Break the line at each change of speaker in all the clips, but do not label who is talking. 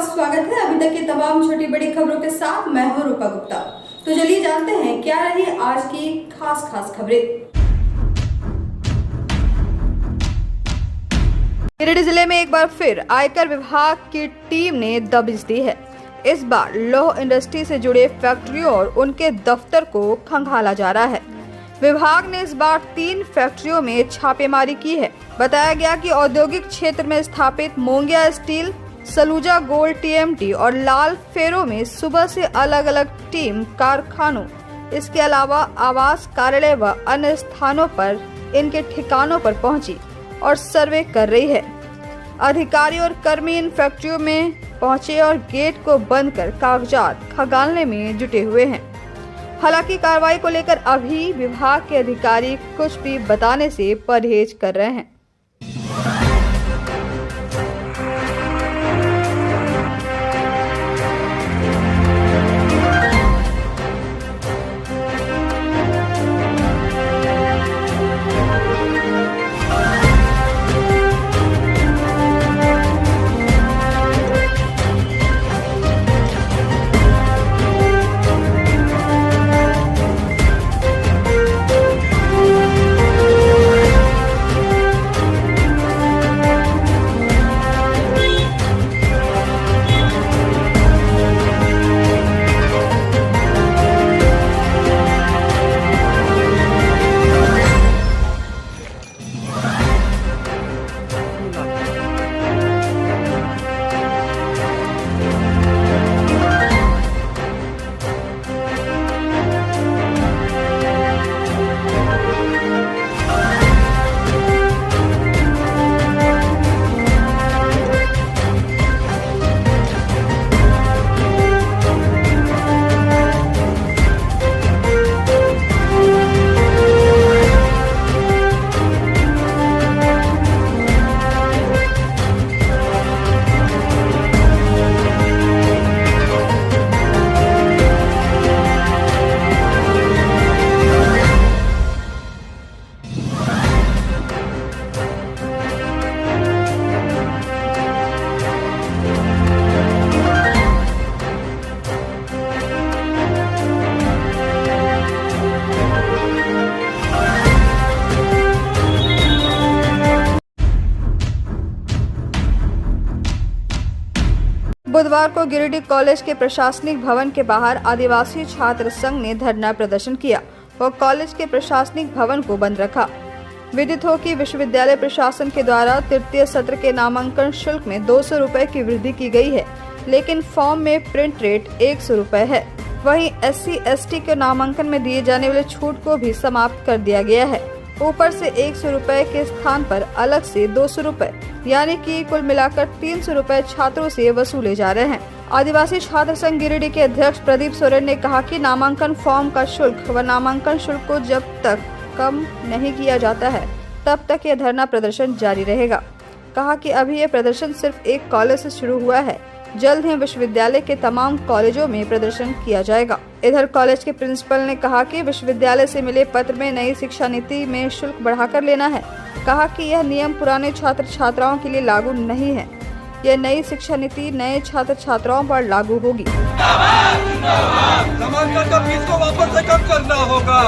स्वागत है। अभी तक की तमाम छोटी बड़ी खबरों के साथ मैं हूं रूपा गुप्ता। तो चलिए जानते हैं क्या रही आज की खास खबरें। गिरिडीह जिले में एक बार फिर आयकर विभाग की टीम ने दबिश दी है। इस बार लौह इंडस्ट्री से जुड़े फैक्ट्रियों और उनके दफ्तर को खंगाला जा रहा है। विभाग ने इस बार 3 फैक्ट्रियों में छापेमारी की है। बताया गया कि औद्योगिक क्षेत्र में स्थापित Mongia steel, Saluja gold TMT और लाल फेरो में सुबह से अलग अलग टीम कारखानों, इसके अलावा आवास, कार्यालय व अन्य स्थानों पर इनके ठिकानों पर पहुंची और सर्वे कर रही है। अधिकारी और कर्मी इन फैक्ट्रियों में पहुंचे और गेट को बंद कर कागजात खंगालने में जुटे हुए हैं। हालांकि कार्रवाई को लेकर अभी विभाग के अधिकारी कुछ भी बताने से परहेज कर रहे हैं। बुधवार को गिरिडीह कॉलेज के प्रशासनिक भवन के बाहर आदिवासी छात्र संघ ने धरना प्रदर्शन किया और कॉलेज के प्रशासनिक भवन को बंद रखा। विदित हो कि विश्वविद्यालय प्रशासन के द्वारा तृतीय सत्र के नामांकन शुल्क में 200 रुपए की वृद्धि की गई है, लेकिन फॉर्म में प्रिंट रेट 100 रुपए है। वहीं SC/ST के नामांकन में दिए जाने वाले छूट को भी समाप्त कर दिया गया है। ऊपर से 100 रुपए के स्थान पर अलग से 200 रुपए, यानी कि कुल मिलाकर 300 रुपए छात्रों से वसूले जा रहे हैं। आदिवासी छात्र संघ गिरिडीह के अध्यक्ष प्रदीप सोरेन ने कहा कि नामांकन फॉर्म का शुल्क व नामांकन शुल्क को जब तक कम नहीं किया जाता है तब तक यह धरना प्रदर्शन जारी रहेगा। कहा कि अभी यह प्रदर्शन सिर्फ एक कॉलेज से शुरू हुआ है, जल्द ही विश्वविद्यालय के तमाम कॉलेजों में प्रदर्शन किया जाएगा। इधर कॉलेज के प्रिंसिपल ने कहा कि विश्वविद्यालय से मिले पत्र में नई शिक्षा नीति में शुल्क बढ़ाकर लेना है। कहा कि यह नियम पुराने छात्र छात्राओं के लिए लागू नहीं है। यह नई शिक्षा नीति नए छात्र छात्राओं पर लागू होगी।
नामांकन का फीस को वापस से कम करना होगा।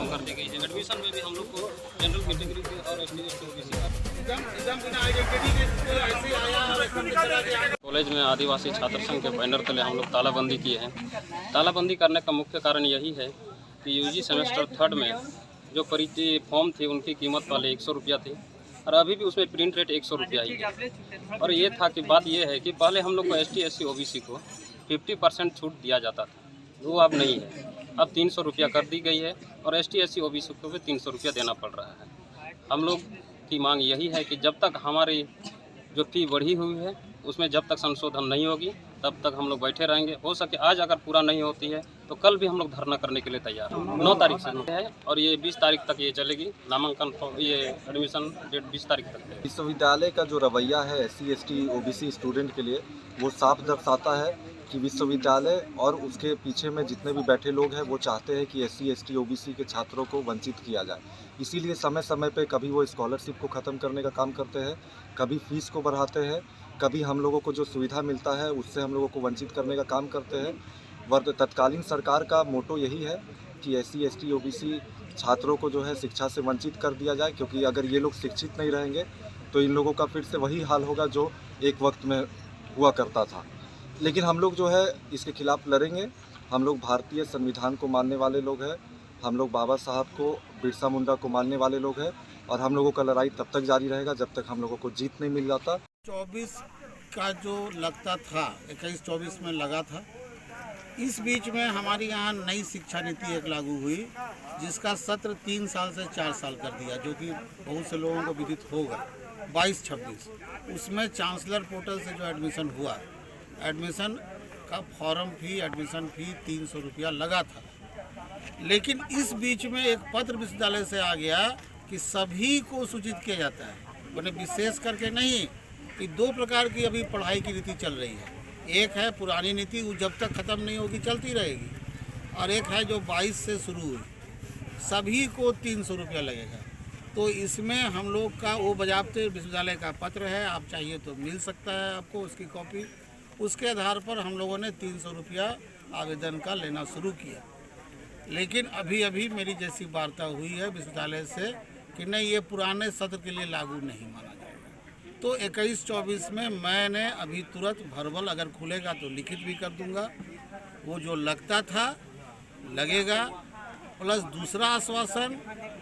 करने गई है एडमिशन में भी हम लोग को जनरल कैटेगरी के और कॉलेज में आदिवासी छात्र संघ के बैनर तले हम लोग तालाबंदी किए हैं। तालाबंदी करने का मुख्य कारण यही है कि यूजी सेमेस्टर 3 में जो परिचय फॉर्म थे उनकी कीमत पहले 100 रुपया थी और अभी भी उसमें प्रिंट रेट 100 रुपया ही है। और ये था कि बात ये है कि पहले हम लोग को ST SC OBC को 50% छूट दिया जाता था, वो अब नहीं है। अब 300 रुपया कर दी गई है और ST SC OBC को भी 300 रुपया देना पड़ रहा है। हम लोग की मांग यही है कि जब तक हमारी जो फी बढ़ी हुई है उसमें जब तक संशोधन नहीं होगी तब तक हम लोग बैठे रहेंगे। हो सके आज अगर पूरा नहीं होती है तो कल भी हम लोग धरना करने के लिए तैयार हैं। 9 तारीख से है और ये 20 तारीख तक ये चलेगी। नामांकन ये एडमिशन डेट 20 तारीख तक है।
विश्वविद्यालय का जो रवैया है SC ST OBC स्टूडेंट के लिए वो साफ दर्शाता है कि विश्वविद्यालय और उसके पीछे में जितने भी बैठे लोग हैं वो चाहते हैं कि SC ST OBC के छात्रों को वंचित किया जाए। इसीलिए समय समय पे कभी वो स्कॉलरशिप को ख़त्म करने का काम करते हैं, कभी फीस को बढ़ाते हैं, कभी हम लोगों को जो सुविधा मिलता है उससे हम लोगों को वंचित करने का काम करते हैं। तत्कालीन सरकार का मोटो यही है कि SC ST OBC छात्रों को जो है शिक्षा से वंचित कर दिया जाए, क्योंकि अगर ये लोग शिक्षित नहीं रहेंगे तो इन लोगों का फिर से वही हाल होगा जो एक वक्त में हुआ करता था। लेकिन हम लोग जो है इसके खिलाफ लड़ेंगे। हम लोग भारतीय संविधान को मानने वाले लोग हैं, हम लोग बाबा साहब को, बिरसा मुंडा को मानने वाले लोग हैं और हम लोगों का लड़ाई तब तक जारी रहेगा जब तक हम लोगों को जीत नहीं मिल जाता।
24 का जो लगता था 21-24 में लगा था। इस बीच में हमारे यहाँ नई शिक्षा नीति एक लागू हुई जिसका सत्र 3 साल से 4 साल कर दिया, जो कि बहुत से लोगों को विदित होगा। 22-26 उसमें चांसलर पोर्टल से जो एडमिशन हुआ, एडमिशन का फॉर्म फी, एडमिशन फी 300 रुपया लगा था। लेकिन इस बीच में एक पत्र विश्वविद्यालय से आ गया कि सभी को सूचित किया जाता है, मैंने विशेष करके नहीं, कि 2 प्रकार की अभी पढ़ाई की नीति चल रही है। एक है पुरानी नीति, वो जब तक ख़त्म नहीं होगी चलती रहेगी, और एक है जो 22 से शुरू हुई, सभी को 300 रुपया लगेगा। तो इसमें हम लोग का वो बजाबते विश्वविद्यालय का पत्र है, आप चाहिए तो मिल सकता है आपको उसकी कॉपी। उसके आधार पर हम लोगों ने 300 रुपया आवेदन का लेना शुरू किया। लेकिन अभी मेरी जैसी वार्ता हुई है विश्वविद्यालय से कि नहीं, ये पुराने सत्र के लिए लागू नहीं माना जाएगा। तो 21-24 में मैंने अभी तुरंत वर्बल अगर खुलेगा तो लिखित भी कर दूंगा, वो जो लगता था लगेगा, प्लस दूसरा आश्वासन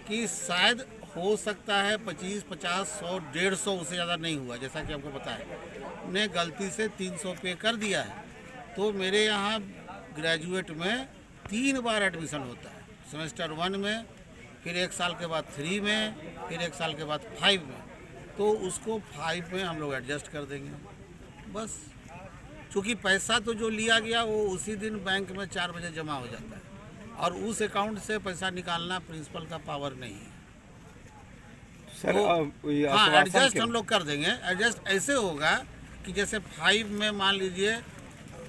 कि शायद हो सकता है 25, 50, 100, 150 उससे ज़्यादा नहीं हुआ, जैसा कि आपको पता है ने गलती से 300 पे कर दिया है। तो मेरे यहाँ ग्रेजुएट में 3 बार एडमिशन होता है, सेमेस्टर 1 में, फिर 1 साल के बाद 3 में, फिर 1 साल के बाद 5 में। तो उसको 5 में हम लोग एडजस्ट कर देंगे बस। चूँकि पैसा तो जो लिया गया वो उसी दिन बैंक में 4 बजे जमा हो जाता है और उस अकाउंट से पैसा निकालना प्रिंसिपल का पावर नहीं है।
सर,
तो हाँ, एडजस्ट हम लोग कर देंगे। एडजस्ट ऐसे होगा कि जैसे 5 में मान लीजिए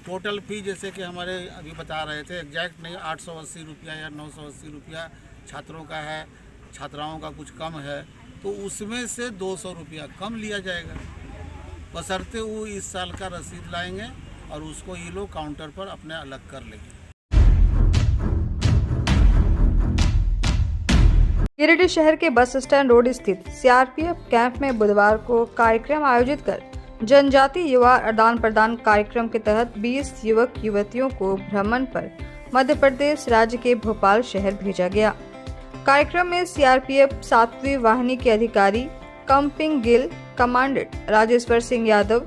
टोटल फी, जैसे कि हमारे अभी बता रहे थे, एग्जैक्ट नहीं, 880 रुपया या 980 रुपया छात्रों का है, छात्राओं का कुछ कम है, तो उसमें से 200 रुपया कम लिया जाएगा, बशर्ते वो इस साल का रसीद लाएंगे और उसको ये लोग काउंटर पर अपने अलग कर लेंगे।
गिरिडीह शहर के बस स्टैंड रोड स्थित CRPF कैंप में बुधवार को कार्यक्रम आयोजित कर जनजातीय युवा आदान प्रदान कार्यक्रम के तहत 20 युवक युवतियों को भ्रमण पर मध्य प्रदेश राज्य के भोपाल शहर भेजा गया। कार्यक्रम में CRPF 7वीं वाहिनी के अधिकारी कंपिंग गिल, कमांडेंट राजेश्वर सिंह यादव,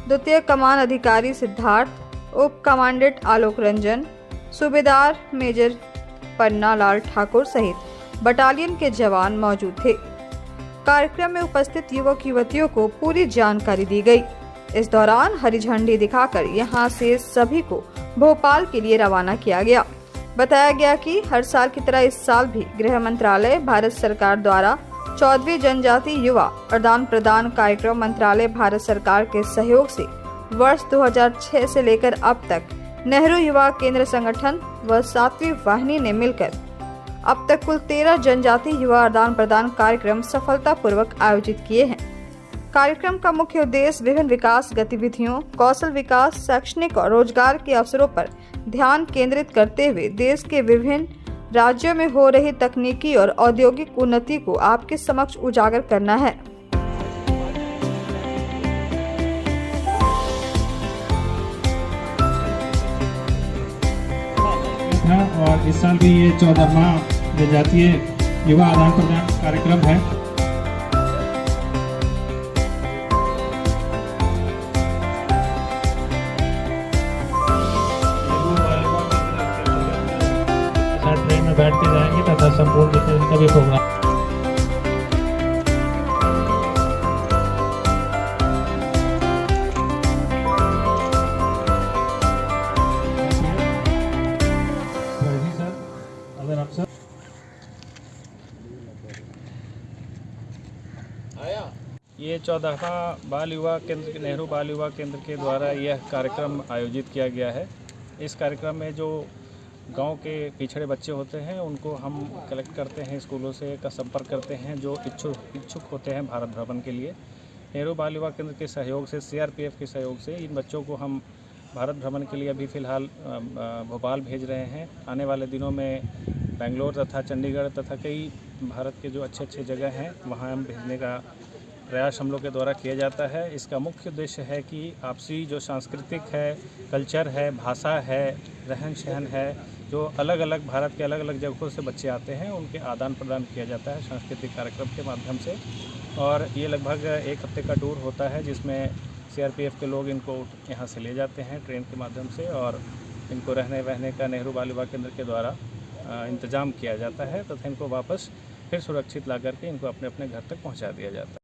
द्वितीय कमान अधिकारी सिद्धार्थ, उप कमांडेंट आलोक रंजन, सूबेदार मेजर पन्ना लाल ठाकुर सहित बटालियन के जवान मौजूद थे। कार्यक्रम में उपस्थित युवक युवतियों को पूरी जानकारी दी गई। इस दौरान हरी झंडी दिखाकर यहां से सभी को भोपाल के लिए रवाना किया गया। बताया गया कि हर साल की तरह इस साल भी गृह मंत्रालय भारत सरकार द्वारा 14वीं जनजातीय युवा आदान प्रदान कार्यक्रम मंत्रालय भारत सरकार के सहयोग से वर्ष 2006 से लेकर अब तक नेहरू युवा केंद्र संगठन व 7वीं वाहिनी ने मिलकर अब तक कुल 13 जनजातीय युवा आदान प्रदान कार्यक्रम सफलतापूर्वक आयोजित किए हैं। कार्यक्रम का मुख्य उद्देश्य विभिन्न विकास गतिविधियों, कौशल विकास, शैक्षणिक और रोजगार के अवसरों पर ध्यान केंद्रित करते हुए देश के विभिन्न राज्यों में हो रही तकनीकी और औद्योगिक उन्नति को आपके समक्ष उजागर करना है।
और इस साल भी ये 14वां जनजातीय युवा आदान प्रदान कार्यक्रम है। ट्रेन में बैठ के जाएंगे तथा संपूर्ण का भी प्रोग्राम अगर आप सब
ये 14वां बाल युवा केंद्र नेहरू बाल युवा केंद्र के द्वारा यह कार्यक्रम आयोजित किया गया है। इस कार्यक्रम में जो गांव के पिछड़े बच्चे होते हैं उनको हम कलेक्ट करते हैं, स्कूलों से का संपर्क करते हैं जो इच्छुक होते हैं भारत भ्रमण के लिए। नेहरू बाल युवा केंद्र के सहयोग से, CRPF के सहयोग से इन बच्चों को हम भारत भ्रमण के लिए अभी फ़िलहाल भोपाल भेज रहे हैं। आने वाले दिनों में बेंगलोर तथा चंडीगढ़ तथा कई भारत के जो अच्छे जगह हैं वहाँ हम भेजने का प्रयास हम लोग के द्वारा किया जाता है। इसका मुख्य उद्देश्य है कि आपसी जो सांस्कृतिक है, कल्चर है, भाषा है, रहन सहन है, जो अलग अलग भारत के अलग अलग जगहों से बच्चे आते हैं उनके आदान प्रदान किया जाता है सांस्कृतिक कार्यक्रम के माध्यम से। और ये लगभग 1 हफ्ते का टूर होता है जिसमें CRPF के लोग इनको यहाँ से ले जाते हैं ट्रेन के माध्यम से और इनको रहने वहने का नेहरू बाल युवा केंद्र के द्वारा इंतज़ाम किया जाता है तथा इनको वापस फिर सुरक्षित ला करके इनको अपने अपने घर तक पहुँचा दिया जाता है।